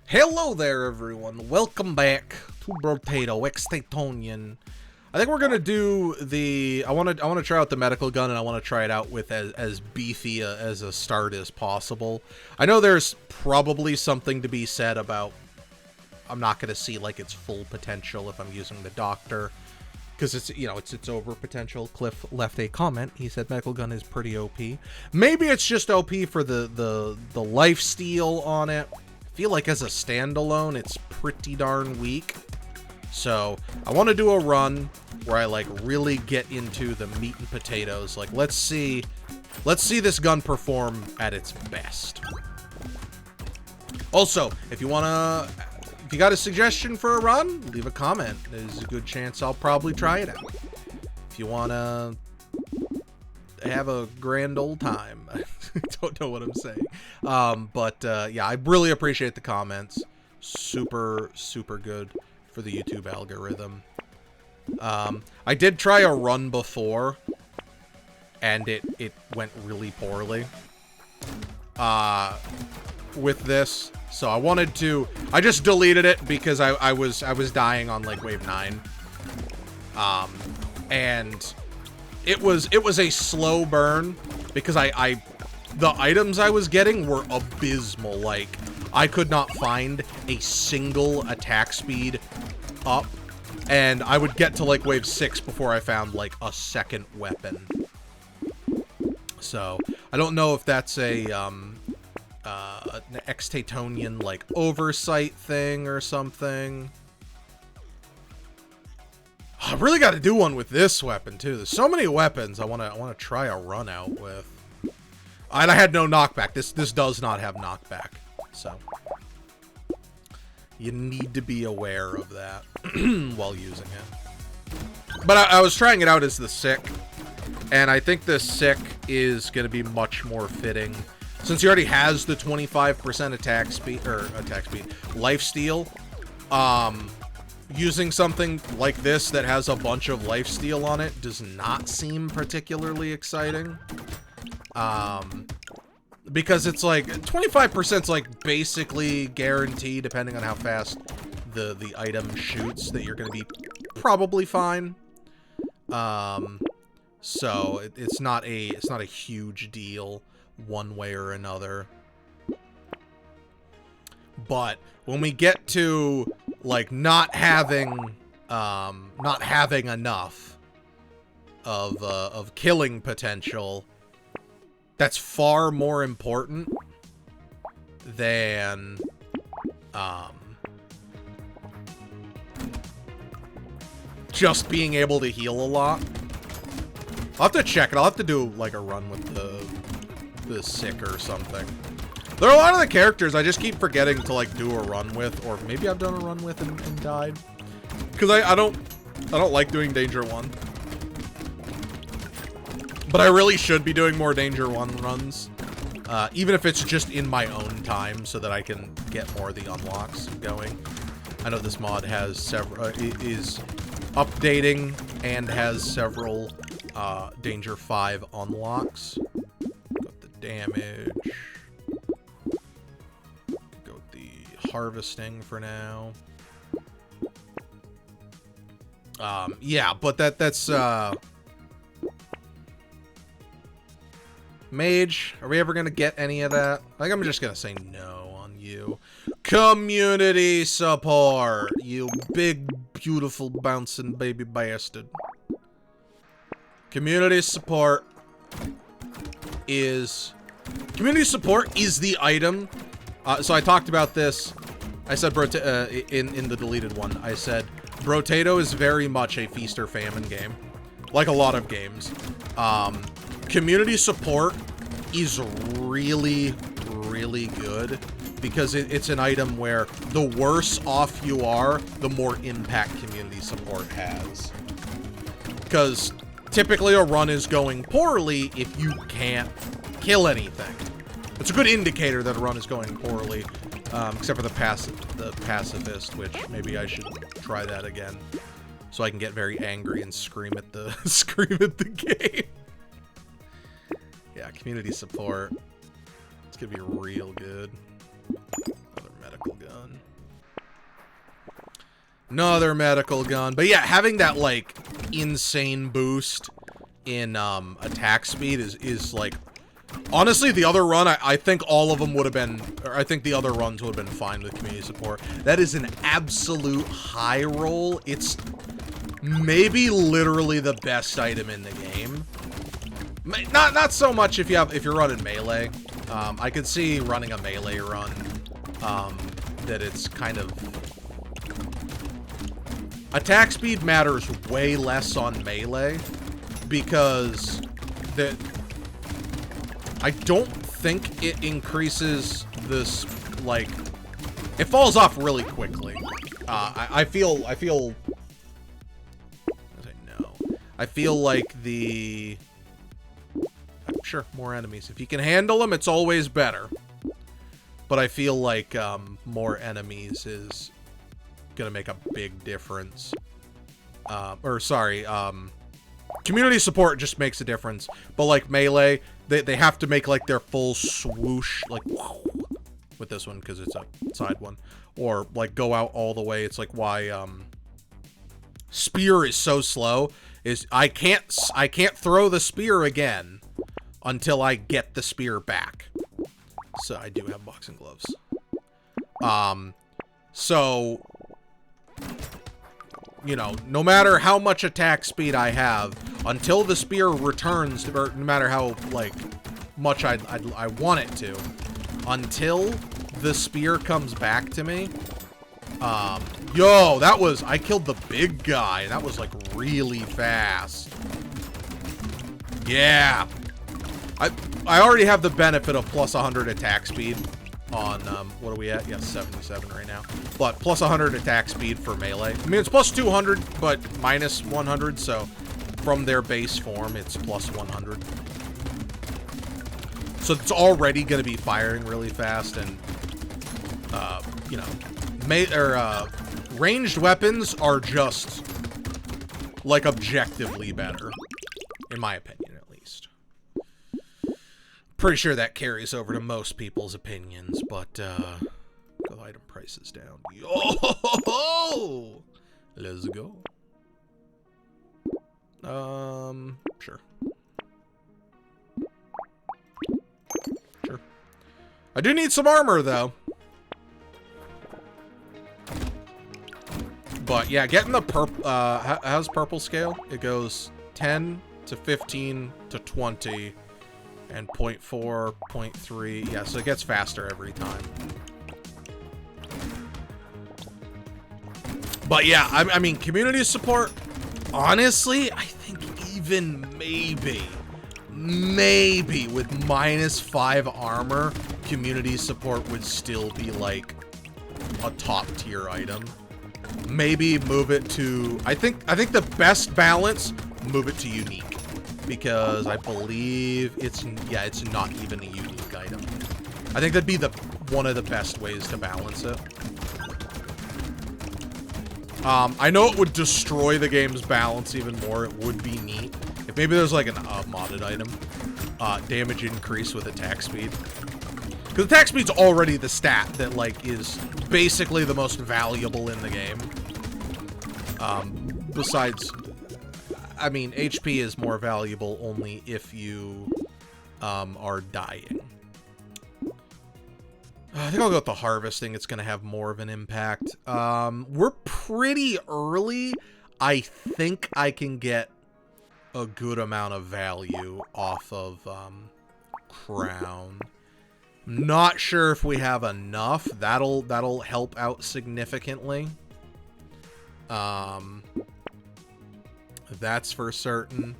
Hello there, everyone. Welcome back to Brotato, Extatonion. I think we're gonna do the. I want to try out the medical gun, and I want to try it out with as beefy as a start as possible. I know there's probably something to be said about. I'm not gonna see like its full potential if I'm using the doctor, because it's it's over potential. Cliff left a comment. He said medical gun is pretty OP. Maybe it's just OP for the life steal on it. Feel like as a standalone it's pretty darn weak, so I want to do a run where I like really get into the meat and potatoes. Like let's see this gun perform at its best. Also, if you got a suggestion for a run, leave a comment. There's a good chance I'll probably try it out. If you wanna have a grand old time. I don't know what I'm saying. Yeah, I really appreciate the comments. Super good for the YouTube algorithm. I did try a run before, and it went really poorly with this. So I just deleted it because I was dying on like wave 9. And it was a slow burn because the items I was getting were abysmal. Like, I could not find a single attack speed up, and I would get to like wave 6 before I found like a second weapon. So I don't know if that's an Extatonion like oversight thing or something. I really got to do one with this weapon too. There's so many weapons I want to try a run out with. And I had no knockback. This does not have knockback, so you need to be aware of that while using it. But I was trying it out as the sick, and I think the sick is going to be much more fitting since he already has the 25% attack speed, lifesteal. Using something like this that has a bunch of lifesteal on it does not seem particularly exciting. Because it's like 25% is like basically guaranteed, depending on how fast the item shoots, that you're going to be probably fine. So it's not a huge deal one way or another. But when we get to like not having enough of killing potential, that's far more important than just being able to heal a lot. I'll have to check it. I'll have to do like a run with the sick or something. There are a lot of the characters I just keep forgetting to like do a run with, or maybe I've done a run with and died. Because I don't like doing Danger 1. But I really should be doing more Danger 1 runs. Even if it's just in my own time so that I can get more of the unlocks going. I know this mod has several, is updating and has several Danger 5 unlocks. Got the damage. Harvesting for now. Yeah, but that's Mage, are we ever gonna get any of that? I think I'm just gonna say no on you. Community support, you big beautiful bouncing baby bastard. Community support is the item. So I talked about this. I said in the deleted one. I said Brotato is very much a feast or famine game, like a lot of games. Community support is really good because it's an item where the worse off you are, the more impact community support has. Because typically a run is going poorly if you can't kill anything. It's a good indicator that a run is going poorly, except for the pacifist, which maybe I should try that again, so I can get very angry and scream at the game. Yeah, community support. It's gonna be real good. Another medical gun. Another medical gun. But yeah, having that, like, insane boost in attack speed is like... Honestly, the other run, I think all of them would have been... Or I think the other runs would have been fine with community support. That is an absolute high roll. It's maybe literally the best item in the game. Not so much if you're running melee. I could see running a melee run, that it's kind of... Attack speed matters way less on melee, because I don't think it increases this, like... It falls off really quickly. I feel like the... Sure, more enemies. If you can handle them, it's always better. But I feel like more enemies is gonna make a big difference. Community support just makes a difference. But like melee, they have to make like their full swoosh, like with this one because it's a side one, or like go out all the way. It's like why spear is so slow. Is I can't throw the spear again until I get the spear back. So I do have boxing gloves. So, you know, no matter how much attack speed I have, until the spear returns, or no matter how, like, much I want it to, until the spear comes back to me, yo, I killed the big guy. That was, like, really fast. Yeah. I already have the benefit of plus 100 attack speed on, what are we at? Yeah, 77 right now. But plus 100 attack speed for melee. I mean, it's plus 200, but minus 100, so from their base form, it's plus 100. So it's already going to be firing really fast, and, you know, ranged weapons are just, like, objectively better, in my opinion, at least. Pretty sure that carries over to most people's opinions, but, go item prices down. Yo! Let's go. Sure. Sure. I do need some armor, though. But, yeah, getting the purple, how's purple scale? It goes 10 to 15 to 20. And 0.4, 0.3. Yeah, so it gets faster every time. But yeah, I mean, community support, honestly, I think even maybe with -5 armor, community support would still be like a top tier item. Maybe move it to, I think the best balance, move it to unique. Because I believe it's not even a unique item. I think that'd be one of the best ways to balance it. I know it would destroy the game's balance even more. It would be neat if maybe there's like a modded item, damage increase with attack speed. Because attack speed's already the stat that like is basically the most valuable in the game. Besides. I mean, HP is more valuable only if you are dying. I think I'll go with the harvesting. It's going to have more of an impact. We're pretty early. I think I can get a good amount of value off of Crown. Not sure if we have enough. That'll help out significantly. That's for certain.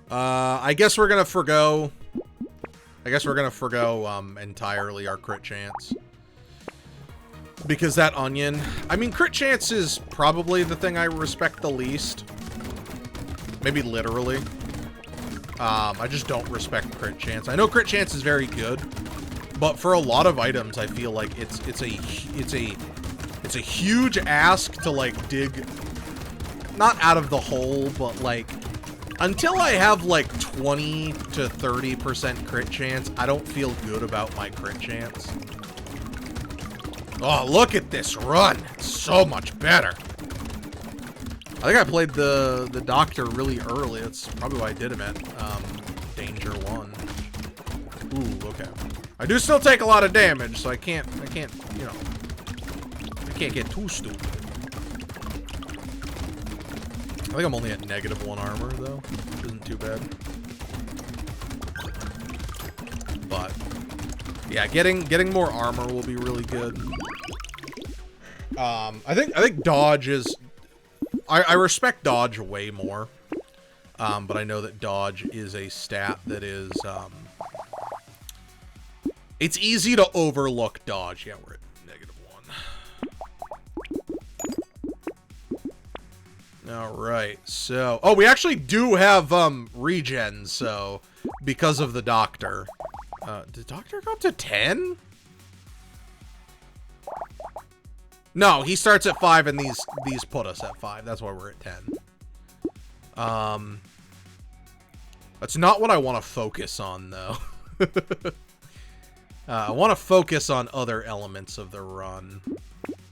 I guess we're gonna forgo entirely our crit chance. Because that onion, I mean, crit chance is probably the thing I respect the least. Maybe literally. I just don't respect crit chance. I know crit chance is very good, but for a lot of items, I feel like it's a huge ask to like dig. Not out of the hole, but like, until I have like 20 to 30% crit chance, I don't feel good about my crit chance. Oh, look at this run. It's so much better. I think I played the doctor really early. That's probably why I did him at Danger 1. Ooh, okay. I do still take a lot of damage, so I can't, you know, I can't get too stupid. I think I'm only at -1 armor, though. Isn't too bad. But, yeah, getting more armor will be really good. I think dodge is... I respect dodge way more. But I know that dodge is a stat that is, it's easy to overlook dodge. Yeah, we're at -1. Alright, so... Oh, we actually do have, regen, so... Because of the doctor. Did doctor go up to 10? No, he starts at 5 and these put us at 5. That's why we're at 10. That's not what I want to focus on, though. I want to focus on other elements of the run.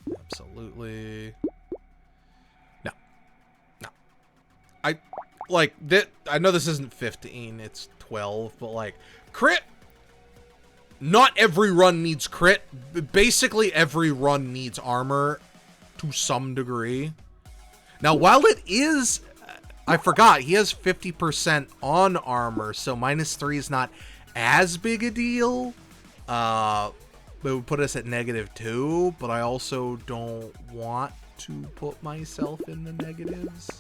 Absolutely. No. No. I know this isn't 15, it's 12, but, like, crit... Not every run needs crit. Basically, every run needs armor to some degree. Now, while it is... I forgot, he has 50% on armor, so -3 is not as big a deal. It would put us at -2, but I also don't want to put myself in the negatives.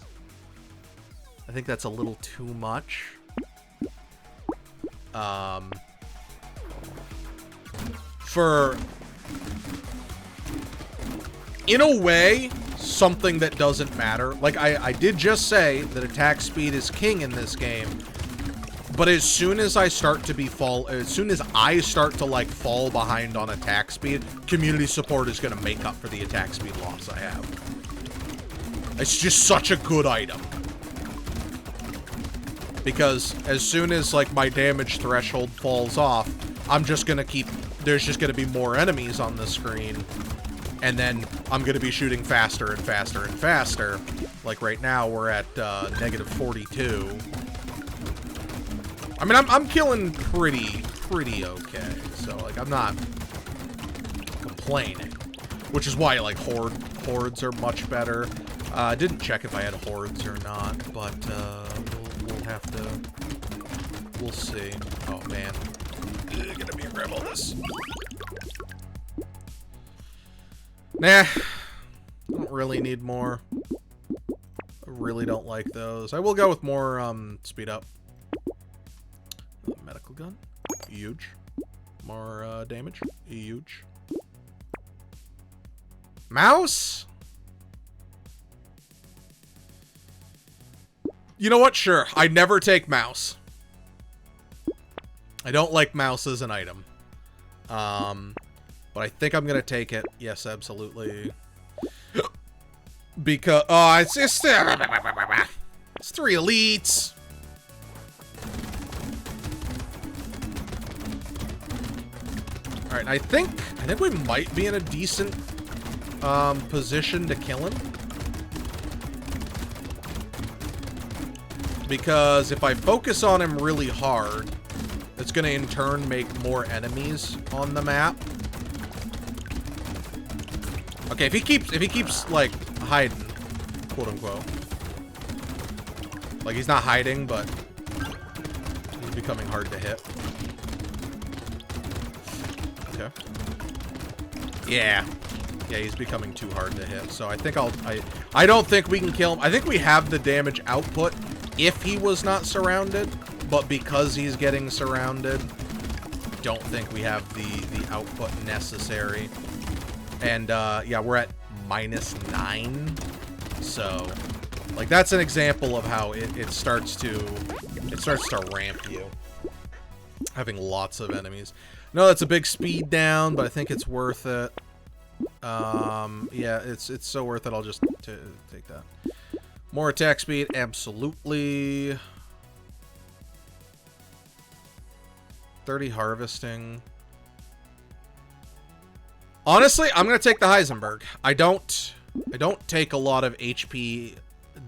I think that's a little too much. In a way, something that doesn't matter. Like, I did just say that attack speed is king in this game, but as soon as I start to like fall behind on attack speed, community support is going to make up for the attack speed loss I have. It's just such a good item. Because as soon as, like, my damage threshold falls off, I'm just going to keep... There's just going to be more enemies on the screen. And then I'm going to be shooting faster and faster and faster. Like, right now, we're at -42. I mean, I'm killing pretty okay. So, like, I'm not complaining. Which is why, like, hordes are much better. I didn't check if I had hordes or not, but we'll have to... We'll see. Oh, man. I'm gonna be grab all this. Nah. I don't really need more. I really don't like those. I will go with more, speed up. Medical gun. Huge. More, damage. Huge. Mouse? You know what? Sure. I never take mouse. I don't like mouse as an item. But I think I'm gonna take it. Yes, absolutely. Because, oh, it's 3 elites. All right, I think we might be in a decent position to kill him. Because if I focus on him really hard, it's gonna in turn make more enemies on the map. Okay, if he keeps like hiding, quote unquote. Like, he's not hiding, but he's becoming hard to hit. Okay. Yeah. Yeah, he's becoming too hard to hit. So I think I don't think we can kill him. I think we have the damage output if he was not surrounded, but because he's getting surrounded, don't think we have the output necessary. And yeah, we're at -9. So, like, that's an example of how it starts to ramp you. Having lots of enemies. No, that's a big speed down, but I think it's worth it. Yeah, it's so worth it. I'll just take that. More attack speed, absolutely. 30 harvesting. Honestly, I'm gonna take the Heisenberg. I don't take a lot of HP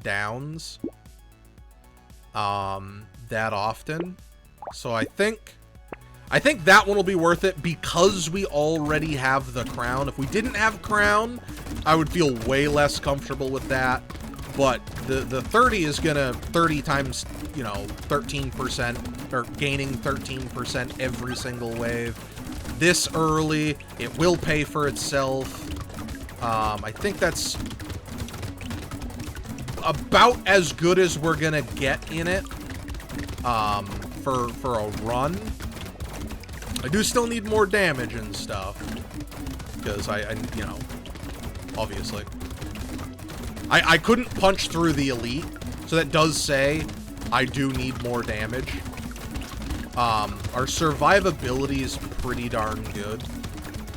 downs that often. So I think that one will be worth it because we already have the crown. If we didn't have crown, I would feel way less comfortable with that. But the 30 is gonna 30 times, you know, 13%, or gaining 13% every single wave. This early, it will pay for itself. I think that's about as good as we're gonna get in it for a run. I do still need more damage and stuff because I you know, obviously I couldn't punch through the elite, so that does say I do need more damage. Our survivability is pretty darn good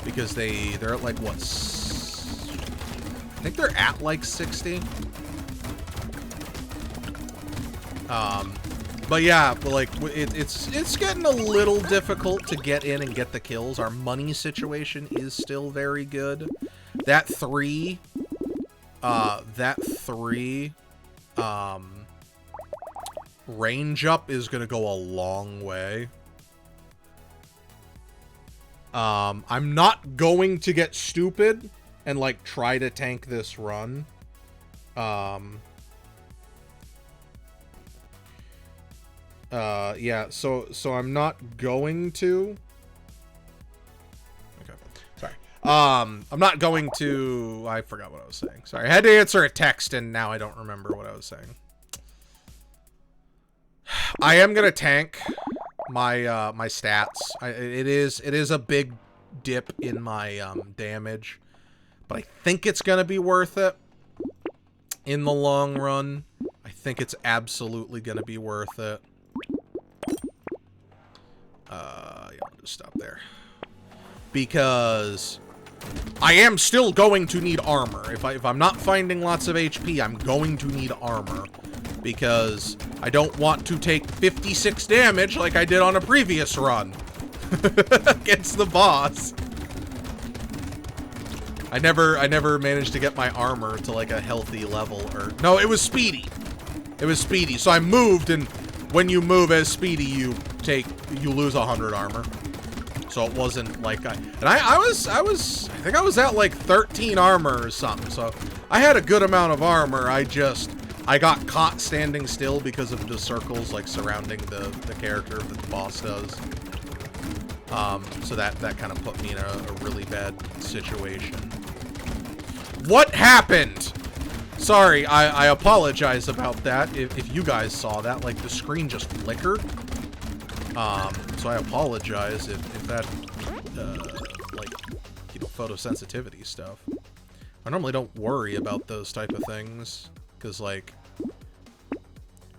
because they're at like what, I think they're at like 60. But yeah, but like it's getting a little difficult to get in and get the kills. Our money situation is still very good. That 3 range up is gonna go a long way. I'm not going to get stupid and like try to tank this run. Yeah, so I'm not going to. Okay, sorry. I'm not going to. I forgot what I was saying. Sorry, I had to answer a text and now I don't remember what I was saying. I am gonna tank my my stats. It is a big dip in my damage, but I think it's gonna be worth it in the long run. I think it's absolutely gonna be worth it. Yeah, I'll just stop there. Because I am still going to need armor. If I'm not finding lots of HP, I'm going to need armor. Because I don't want to take 56 damage like I did on a previous run. Against the boss. I never managed to get my armor to like a healthy level, or no, it was speedy. It was speedy. So I moved, and when you move as speedy, you lose 100 armor. So it wasn't like I think I was at like 13 armor or something. So I had a good amount of armor. I got caught standing still because of the circles like surrounding the character that the boss does. So that kind of put me in a really bad situation. What happened? Sorry, I apologize about that. If you guys saw that, like the screen just flickered. So I apologize if that, like, you know, photosensitivity stuff. I normally don't worry about those type of things, because, like,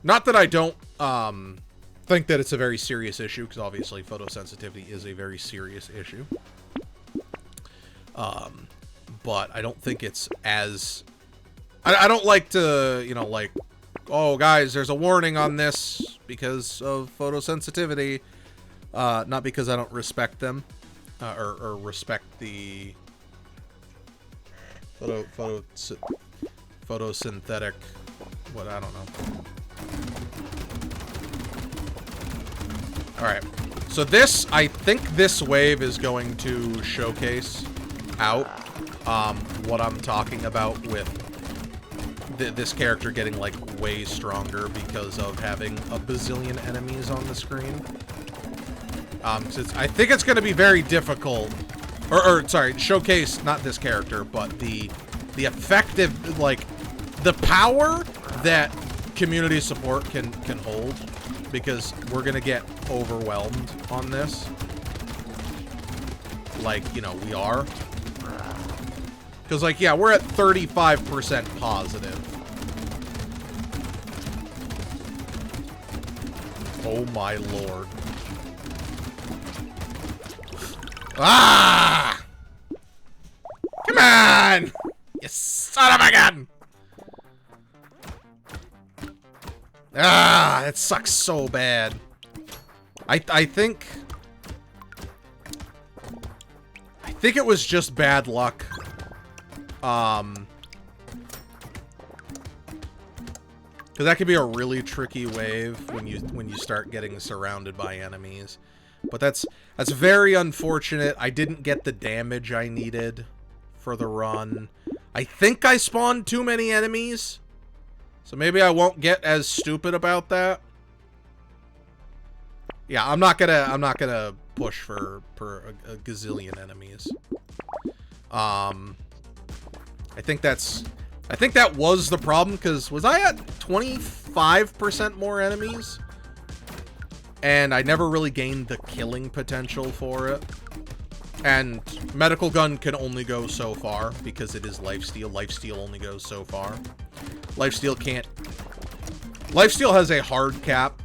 not that I don't, think that it's a very serious issue, because obviously photosensitivity is a very serious issue. But I don't think it's as... I don't like to, you know, like, oh, guys, there's a warning on this because of photosensitivity. Not because I don't respect them, or respect the photosynthetic, what, I don't know. Alright, so this, I think this wave is going to showcase out what I'm talking about with this character getting, like, way stronger because of having a bazillion enemies on the screen. I think it's going to be very difficult, or sorry, showcase not this character, but the effective, like, the power that community support can hold, because we're going to get overwhelmed on this. Like, you know, we are. Because, like, yeah, we're at 35% positive. Oh my lord. Ah! Come on! You son of a gun! Ah, it sucks so bad. I think it was just bad luck. Because that could be a really tricky wave when you start getting surrounded by enemies. But that's very unfortunate. I didn't get the damage I needed for the run. I think I spawned too many enemies. So maybe I won't get as stupid about that. Yeah, I'm not gonna push for a gazillion enemies. I think that was the problem, because was I at 25% more enemies? And I never really gained the killing potential for it. And medical gun can only go so far because it is lifesteal. Lifesteal only goes so far. Lifesteal can't. Lifesteal has a hard cap.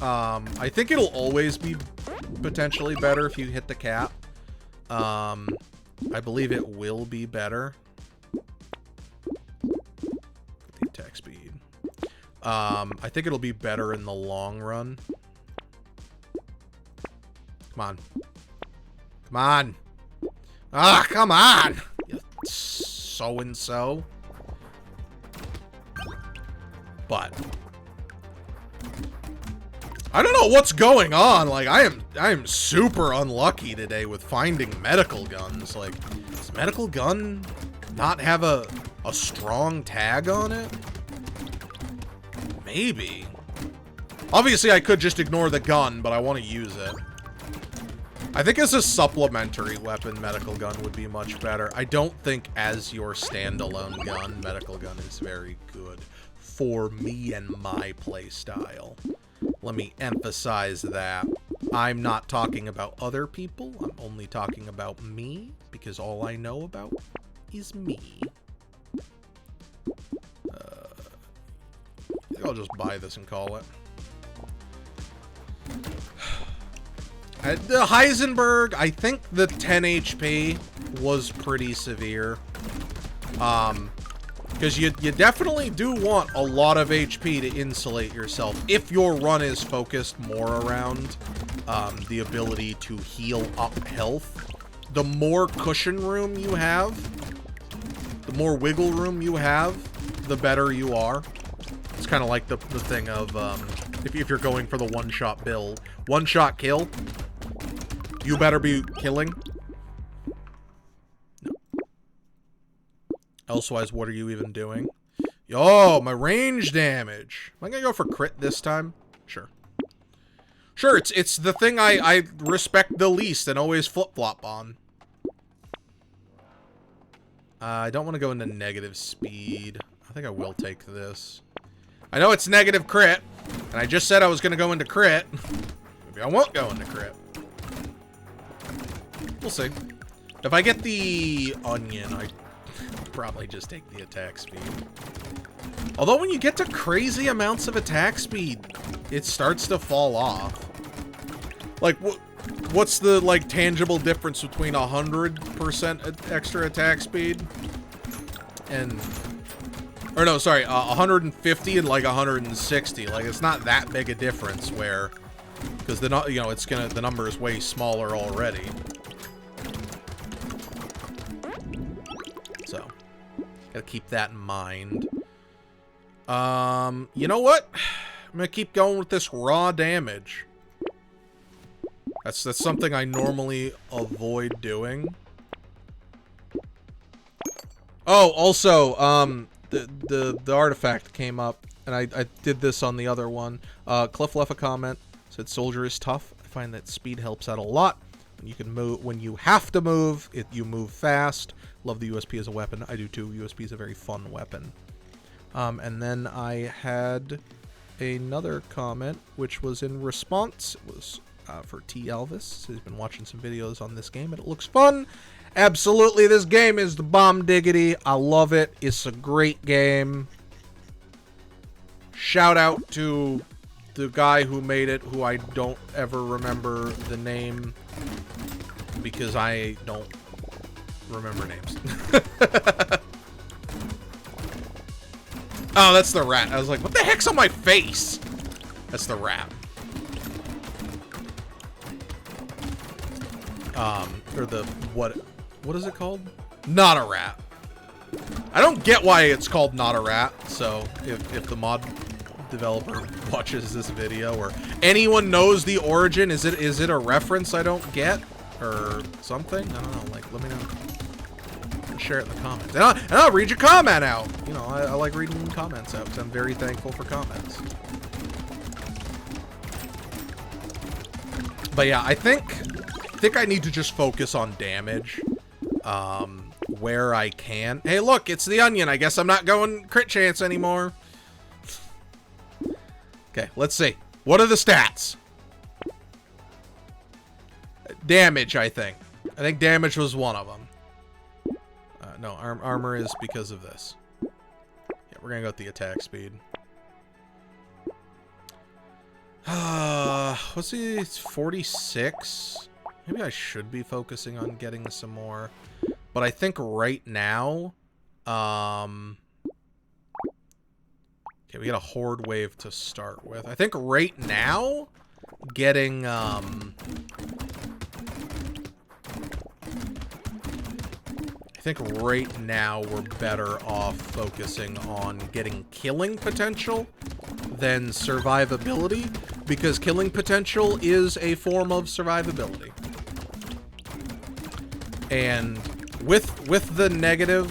I think it'll always be potentially better if you hit the cap. I believe it will be better. The attack speed. I think it'll be better in the long run. Come on. Come on. Ah, come on. So-and-so. But I don't know what's going on. Like, I am super unlucky today with finding medical guns. Like, does medical gun not have a strong tag on it? Maybe. Obviously, I could just ignore the gun, but I want to use it. I think as a supplementary weapon, medical gun would be much better. I don't think as your standalone gun, medical gun is very good for me and my playstyle. Let me emphasize that. I'm not talking about other people. I'm only talking about me, because all I know about is me. I think I'll just buy this and call it. The Heisenberg, I think the 10 HP was pretty severe. Because you definitely do want a lot of HP to insulate yourself if your run is focused more around the ability to heal up health. The more cushion room you have, the more wiggle room you have, the better you are. It's kind of like the thing of if you're going for the one-shot build. One-shot kill, you better be killing. No. Elsewise, what are you even doing? Yo, my range damage. Am I gonna go for crit this time? Sure. Sure, it's the thing I respect the least and always flip-flop on. I don't want to go into negative speed. I think I will take this. I know it's negative crit, and I just said I was going to go into crit. Maybe I won't go into crit. We'll see. If I get the onion, I probably just take the attack speed. Although when you get to crazy amounts of attack speed, it starts to fall off. Like, what's the, like, tangible difference between 100% extra attack speed and... Or no, sorry, 150 and like 160. Like, it's not that big a difference where, because the the number is way smaller already. So, gotta keep that in mind. You know what? I'm gonna keep going with this raw damage. That's something I normally avoid doing. Oh, also, the artifact came up, and I did this on the other one. Cliff left a comment, said soldier is tough. I find that speed helps out a lot. When you can move, when you have to move, you move fast. Love the USP as a weapon. I do too. USP is a very fun weapon. And then I had another comment, which was in response. It was for T. Elvis. He's been watching some videos on this game, and it looks fun. Absolutely, this game is the bomb diggity. I love it. It's a great game. Shout out to the guy who made it, who I don't ever remember the name, because I don't remember names. Oh, that's the rat. I was like, what the heck's on my face? That's the rat. Or the, what is it called? Not a rat. I don't get why it's called not a rat, so if the mod developer watches this video, or anyone knows the origin. Is it a reference I don't get, or something? I don't know. Like, let me know. Share it in the comments, and I'll read your comment out. You know, I like reading comments out because I'm very thankful for comments. But yeah, I think I need to just focus on damage where I can. Hey, look, it's the onion. I guess I'm not going crit chance anymore. Okay, let's see. What are the stats? Damage, I think. I think damage was one of them. No, armor is because of this. Yeah, we're gonna go with the attack speed. Let's see, it's 46. Maybe I should be focusing on getting some more. But I think right now, okay, we got a horde wave to start with. I think right now, getting, I think right now we're better off focusing on getting killing potential than survivability, because killing potential is a form of survivability. And with the negative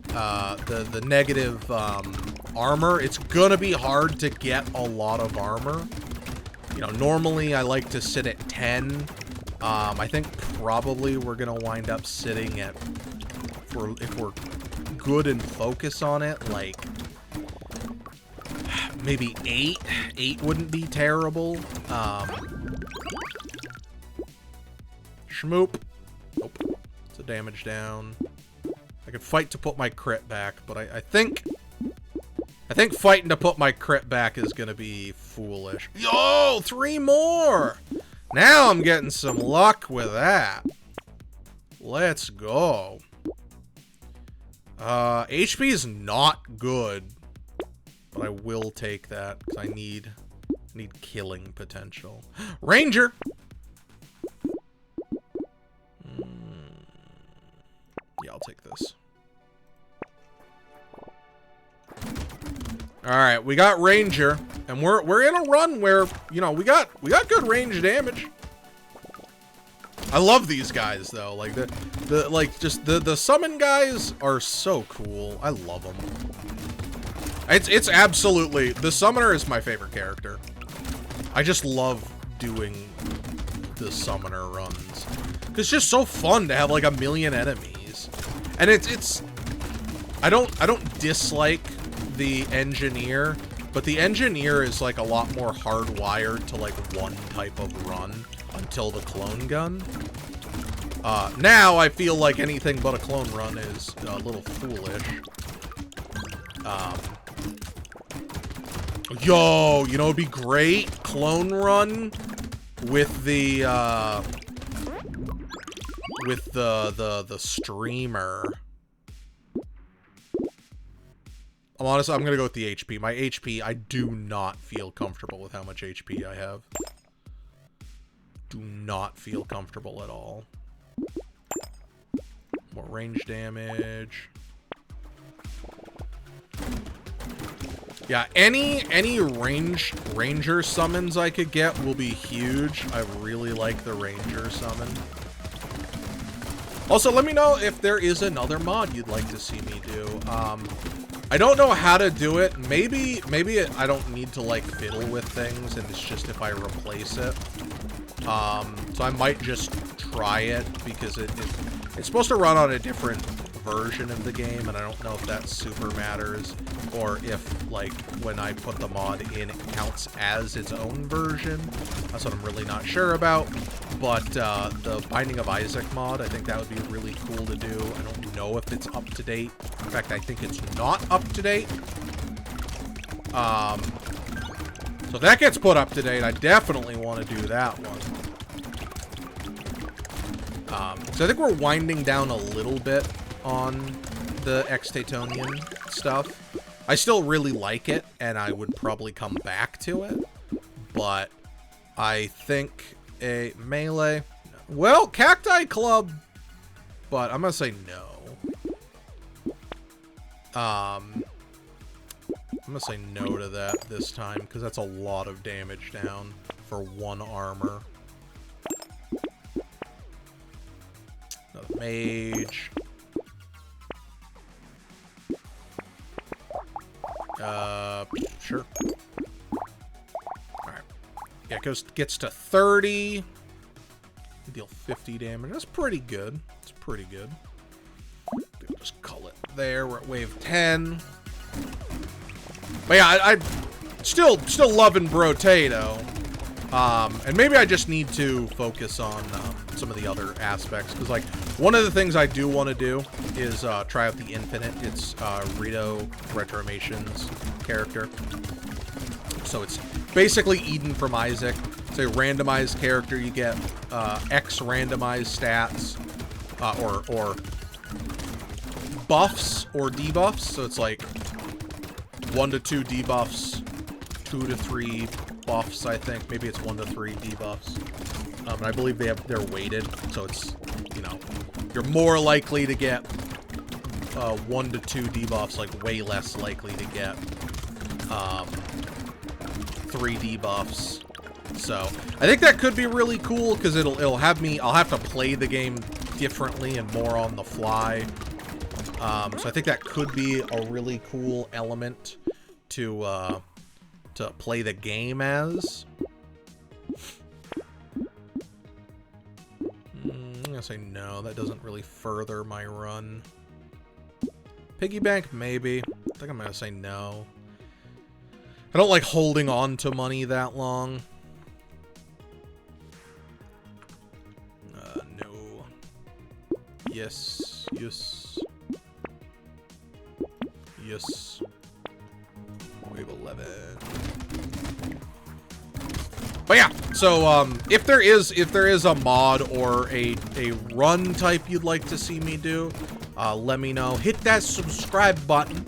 the negative armor, it's gonna be hard to get a lot of armor. You know, normally I like to sit at 10. I think probably we're gonna wind up sitting at, if we're good and focus on it, like maybe 8. 8 wouldn't be terrible. Schmoop. Nope. It's a damage down. I could fight to put my crit back, but I think fighting to put my crit back is gonna be foolish. Yo, 3 more! Now I'm getting some luck with that. Let's go. HP is not good, but I will take that because I need killing potential. Ranger! Yeah, I'll take this. Alright, we got Ranger, and we're in a run where, you know, we got good range damage. I love these guys though. Like the summon guys are so cool. I love them. It's absolutely, the summoner is my favorite character. I just love doing the summoner runs. It's just so fun to have like a million enemies. And I don't dislike the engineer, but the engineer is like a lot more hardwired to like one type of run until the clone gun. Now I feel like anything but a clone run is a little foolish. Yo, you know, it'd be great clone run with the streamer. I'm honest, I'm gonna go with the HP. My HP, I do not feel comfortable with how much HP I have. Do not feel comfortable at all. More range damage. Yeah, any ranger summons I could get will be huge. I really like the ranger summon. Also, let me know if there is another mod you'd like to see me do. I don't know how to do it. Maybe I don't need to like fiddle with things, and it's just if I replace it. So I might just try it because it's supposed to run on a different version of the game, and I don't know if that super matters, or if like when I put the mod in it counts as its own version. That's what I'm really not sure about. But the Binding of Isaac mod, I think that would be really cool to do. I don't know if it's up to date. In fact, I think it's not up to date. So if that gets put up to date, I definitely want to do that one. So I think we're winding down a little bit on the Extatonion stuff. I still really like it, and I would probably come back to it. But I think a melee... Well, Cacti Club, but I'm gonna say no. I'm gonna say no to that this time, because that's a lot of damage down for 1 armor. Another mage. Sure. Alright. Yeah, it gets to 30. Deal 50 damage. That's pretty good. It's pretty good. Just call it there. We're at wave 10. But yeah, I still loving Brotato. And maybe I just need to focus on some of the other aspects. Because, like, one of the things I do want to do is try out the Infinite. It's Rito Retromation's character. So it's basically Eden from Isaac. It's a randomized character. You get X randomized stats. Or buffs or debuffs. So it's like 1 to 2 debuffs, 2 to 3 buffs, I think. Maybe it's 1 to 3 debuffs. And I believe they're weighted, so it's, you know, you're more likely to get 1 to 2 debuffs, like way less likely to get 3 debuffs. So I think that could be really cool because it'll have me. I'll have to play the game differently and more on the fly. So I think that could be a really cool element to play the game as. I'm gonna say no. That doesn't really further my run. Piggy bank, maybe. I think I'm gonna say no. I don't like holding on to money that long. No. Yes. Yes. Yes. Wave 11. But yeah, so if there is a mod or a run type you'd like to see me do, let me know. Hit that subscribe button.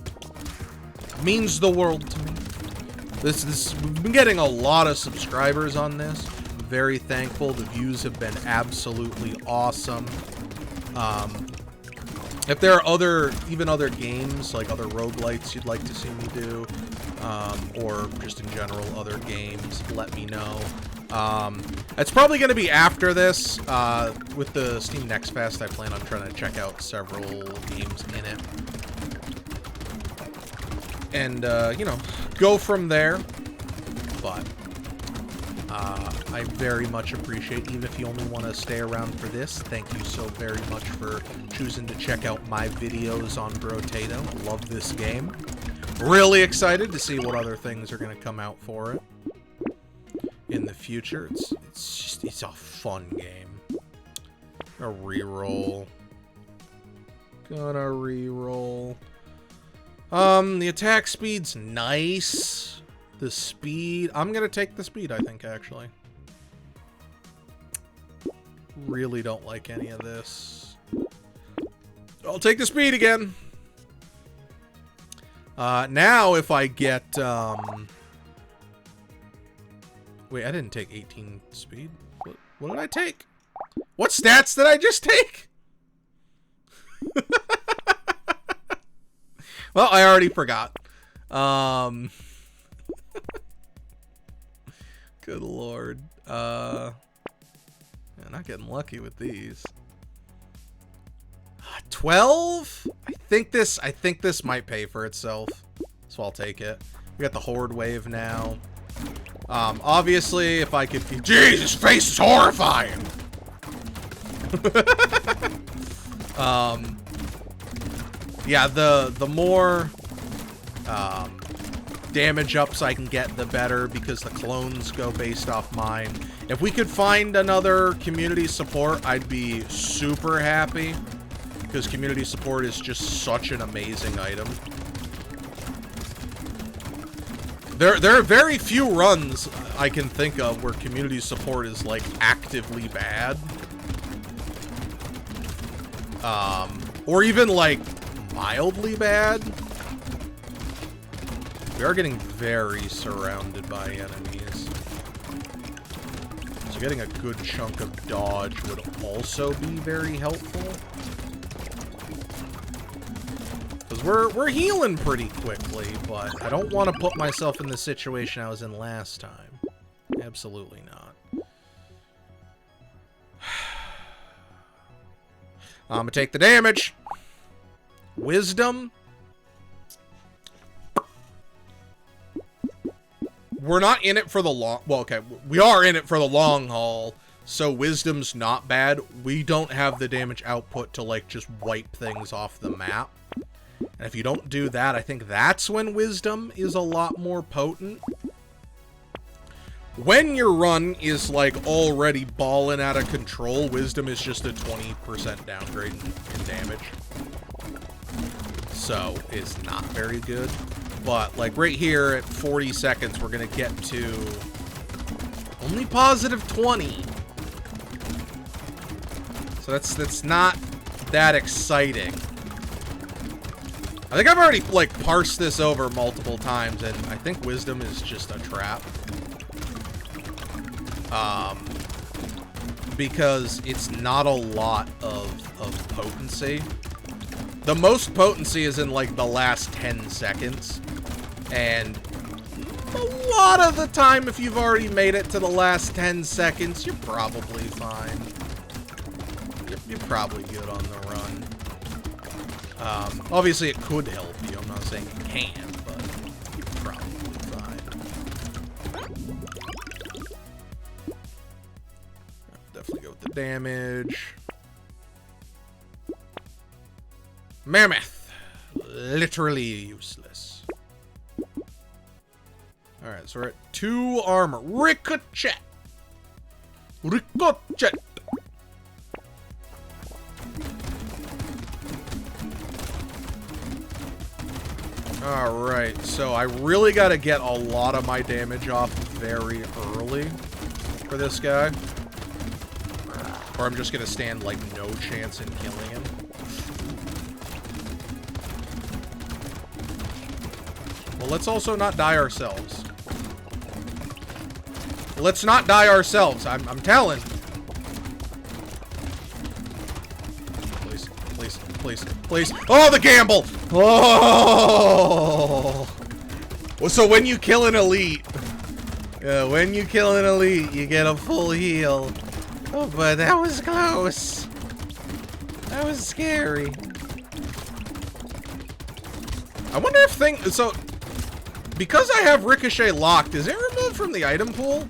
It means the world to me. We've been getting a lot of subscribers on this. I'm very thankful. The views have been absolutely awesome. If there are even other games, like other roguelites you'd like to see me do, or just in general other games, let me know. It's probably going to be after this. With the Steam Next Fest, I plan on trying to check out several games in it. And, you know, go from there. But I very much appreciate, even if you only want to stay around for this, thank you so very much for choosing to check out my videos on Brotato. I love this game. Really excited to see what other things are going to come out for it in the future. It's a fun game. Gonna reroll. The attack speed's nice. The speed, I'm gonna take the speed, I think, actually. Really don't like any of this. I'll take the speed again. Now if I get, wait, I didn't take 18 speed. What did I take? What stats did I just take? Well, I already forgot. Good lord. Yeah, not getting lucky with these. 12? I think this might pay for itself. So I'll take it. We got the horde wave now. Obviously, if I could... Jeez, his face is horrifying! Yeah, the more damage ups I can get, the better, because the clones go based off mine. If we could find another community support, I'd be super happy, because community support is just such an amazing item. There are very few runs I can think of where community support is, like, actively bad. Or even, like, mildly bad. We are getting very surrounded by enemies. So getting a good chunk of dodge would also be very helpful. Because we're healing pretty quickly, but I don't want to put myself in the situation I was in last time. Absolutely not. I'm gonna take the damage. Wisdom. We're not in it for the long... Well, okay, we are in it for the long haul, so wisdom's not bad. We don't have the damage output to, like, just wipe things off the map. And if you don't do that, I think that's when wisdom is a lot more potent. When your run is, like, already balling out of control, wisdom is just a 20% downgrade in damage. So, it's not very good. But, like, right here at 40 seconds, we're going to get to only positive 20. So that's not that exciting. I think I've already, like, parsed this over multiple times, and I think wisdom is just a trap. Because it's not a lot of potency. The most potency is in, like, the last 10 seconds. And a lot of the time, if you've already made it to the last 10 seconds, you're probably fine. You're probably good on the run. Obviously, it could help you. I'm not saying it can, but you're probably fine. Definitely go with the damage. Mammoth. Literally useless. Alright, so we're at 2 armor. Ricochet! Ricochet! Alright, so I really gotta get a lot of my damage off very early for this guy. Or I'm just gonna stand, like, no chance in killing him. Well, let's also not die ourselves. Let's not die ourselves. I'm telling. Please, please, please, please. Oh, the gamble! Oh! Well, so when you kill an elite, you get a full heal. Oh, but that was close. That was scary. I wonder if so, because I have Ricochet locked, is it removed from the item pool?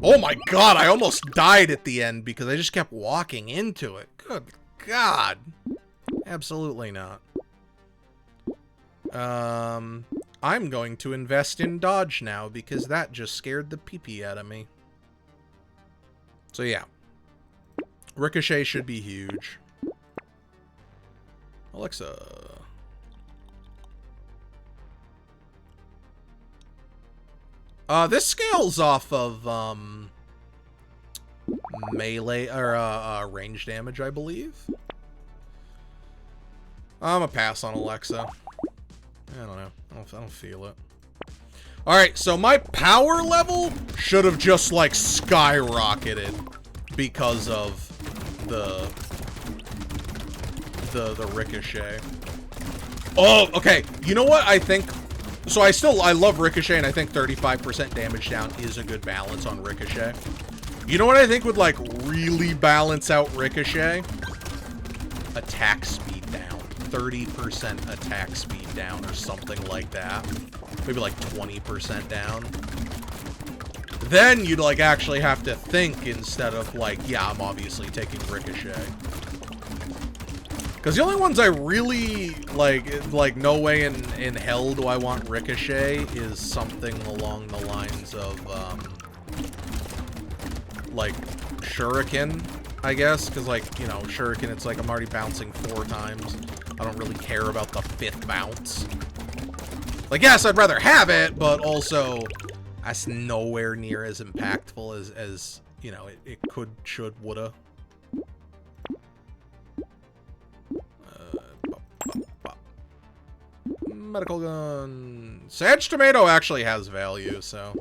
Oh my god, I almost died at the end because I just kept walking into it. Good god. Absolutely not. I'm going to invest in dodge now because that just scared the pee-pee out of me. So yeah. Ricochet should be huge. Alexa. This scales off of, melee, or, range damage, I believe. I'm gonna pass on Alexa. I don't know. I don't feel it. Alright, so my power level should have just, like, skyrocketed because of the Ricochet. Oh, okay. You know what I think? So I love Ricochet, and I think 35% damage down is a good balance on Ricochet. You know what I think would, like, really balance out Ricochet? Attack speed down. 30% attack speed down or something like that. Maybe like 20% down. Then you'd, like, actually have to think instead of, like, yeah, I'm obviously taking Ricochet. Because the only ones I really, like no way in hell do I want Ricochet is something along the lines of, like, Shuriken, I guess. Because, like, you know, Shuriken, it's like I'm already bouncing 4 times. I don't really care about the 5th bounce. Like, yes, I'd rather have it, but also, that's nowhere near as impactful as you know, it could, should, woulda. Medical gun. Sage Tomato actually has value, so.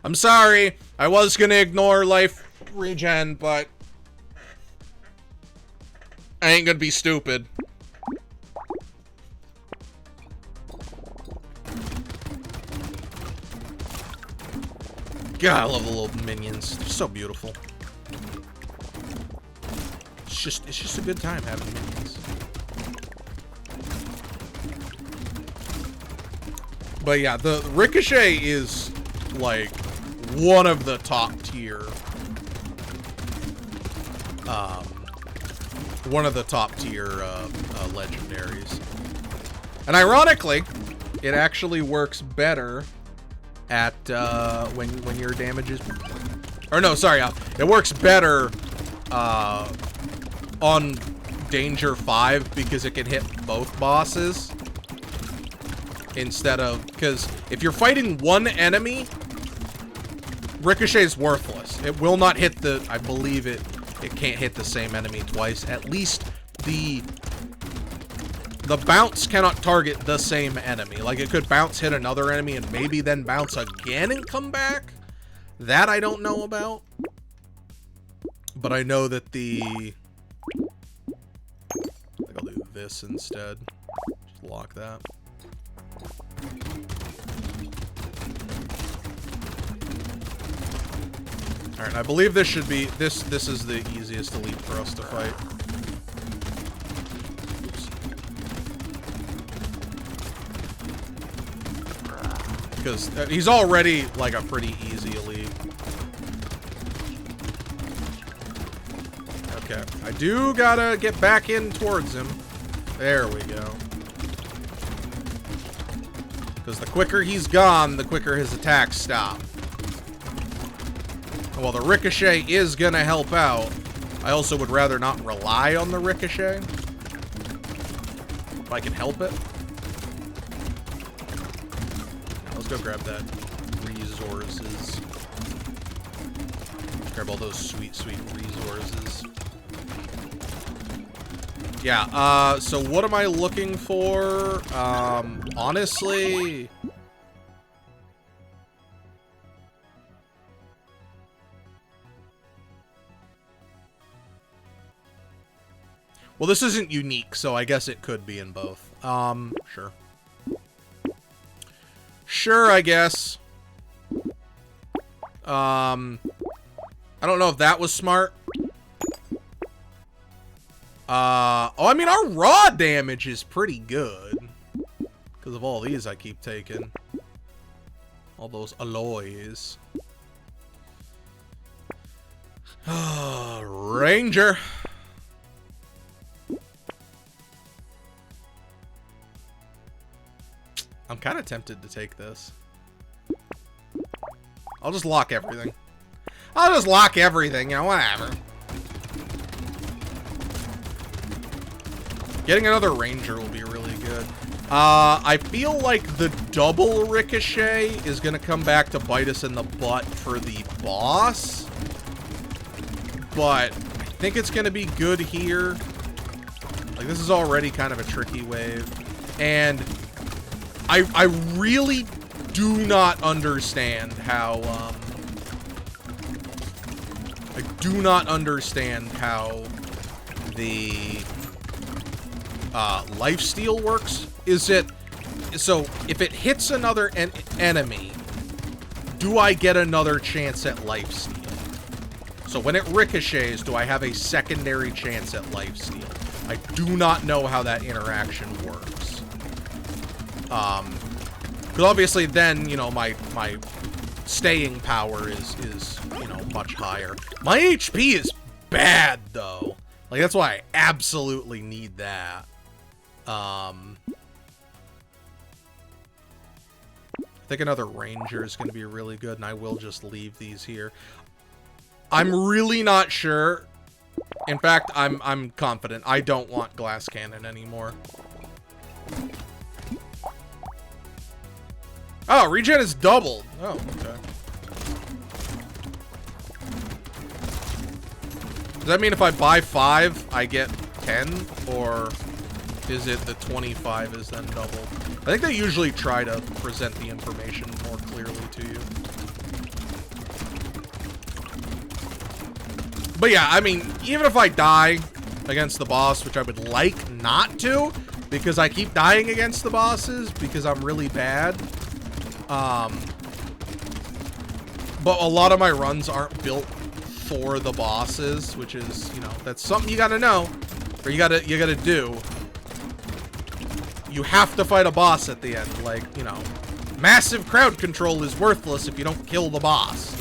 I'm sorry. I was gonna ignore life regen, but I ain't gonna be stupid. God, I love the little minions. They're so beautiful. It's just a good time having minions. But yeah, the Ricochet is like one of the top tier. One of the top tier legendaries. And ironically, it actually works better at when your damage is, or no, sorry, it works better on Danger 5 because it can hit both bosses instead of, because if you're fighting one enemy, Ricochet is worthless. It will not hit the, I believe it can't hit the same enemy twice. At least the bounce cannot target the same enemy. Like, it could bounce, hit another enemy, and maybe then bounce again and come back. That I don't know about. But I know that the... I think I'll do this instead. Just lock that. Alright, I believe this should be... This is the easiest elite for us to fight. Because he's already, like, a pretty easy elite. Okay. I do gotta get back in towards him. There we go. Because the quicker he's gone, the quicker his attacks stop. While the Ricochet is gonna help out, I also would rather not rely on the Ricochet. If I can help it. Let's go grab that resources. Grab all those sweet, sweet resources. Yeah, so what am I looking for? Honestly... Well, this isn't unique, so I guess it could be in both. Sure. Sure, I guess. I don't know if that was smart. Oh, I mean, our raw damage is pretty good. Because of all these I keep taking. All those alloys. Ranger. I'm kind of tempted to take this. I'll just lock everything. I'll just lock everything, you know, whatever. Getting another ranger will be really good. I feel like the double ricochet is going to come back to bite us in the butt for the boss. But I think it's going to be good here. Like, this is already kind of a tricky wave. And I really do not understand how, I do not understand how the lifesteal works. Is it, so if it hits another enemy, do I get another chance at lifesteal? So when it ricochets, do I have a secondary chance at lifesteal? I do not know how that interaction works. Because obviously then, you know, my staying power is, you know, much higher. My HP is bad, though. Like, that's why I absolutely need that. I think another ranger is going to be really good, and I will just leave these here. I'm really not sure. In fact, I'm confident. I don't want glass cannon anymore. Oh, regen is doubled. Oh, okay. Does that mean if I buy 5, I get 10? Or is it the 25 is then doubled? I think they usually try to present the information more clearly to you. But yeah, I mean, even if I die, against the boss, which I would like not to, because I keep dying against the bosses because I'm really bad. But a lot of my runs aren't built for the bosses, which is, you know, that's something you gotta know, or you gotta do. You have to fight a boss at the end, like, you know, massive crowd control is worthless if you don't kill the boss.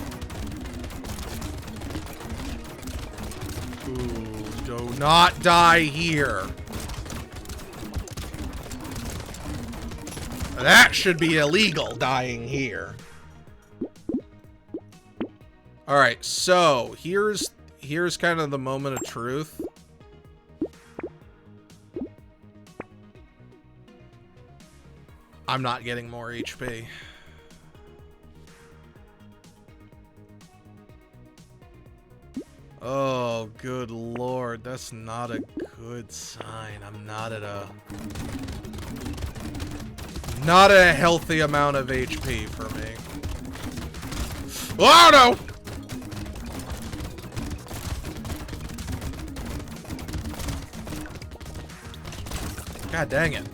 Ooh, do not die here. That should be illegal, dying here. Alright, so here's kind of the moment of truth. I'm not getting more HP. Oh, good lord, that's not a good sign. I'm not at a healthy amount of HP for me. Oh no! God dang it.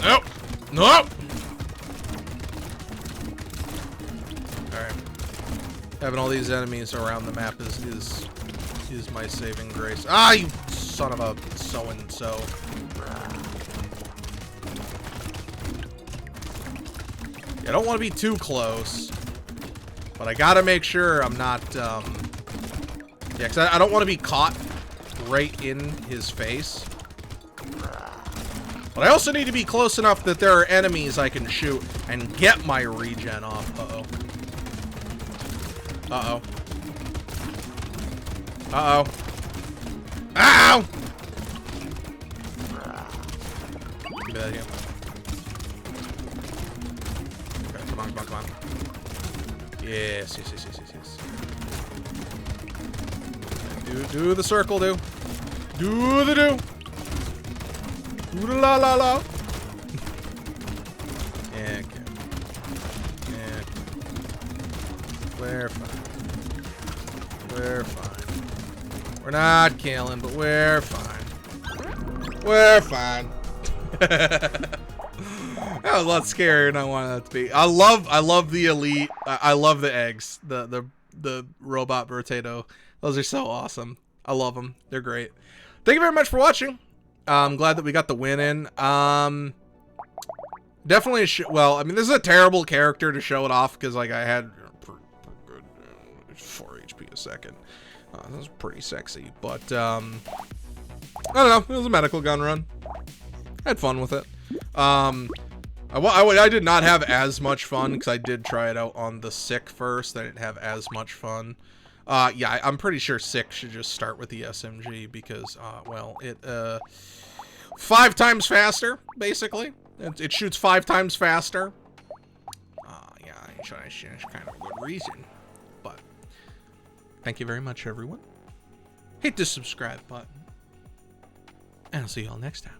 Nope. Nope. Alright. Having all these enemies around the map is my saving grace. Ah, you son of a so-and-so. I don't want to be too close, but I gotta make sure I'm not, yeah, because I don't want to be caught right in his face. But I also need to be close enough that there are enemies I can shoot and get my regen off. Uh-oh. Uh-oh. Uh-oh. Ow! Give me that here. Okay, come on, come on, come on. Yes, yes, yes, yes, yes, yes. Do the circle, do. Do the do. Ooh la la la. Yeah, okay. Yeah. We're fine. We're fine. We're not killing, but we're fine. We're fine. That was a lot scarier than I wanted that to be. I love the elite. I love the eggs. The robot Brotato. Those are so awesome. I love them. They're great. Thank you very much for watching. I'm glad that we got the win in. Definitely, well, I mean, this is a terrible character to show it off because, like, I had 4 HP a second. That was pretty sexy, but, I don't know. It was a medical gun run. I had fun with it. I did not have as much fun because I did try it out on the sick first. I didn't have as much fun. Yeah, I'm pretty sure sick should just start with the SMG because, well, it, 5 times faster, basically. It shoots 5 times faster. Yeah, that's kind of a good reason. But, thank you very much, everyone. Hit the subscribe button. And I'll see y'all next time.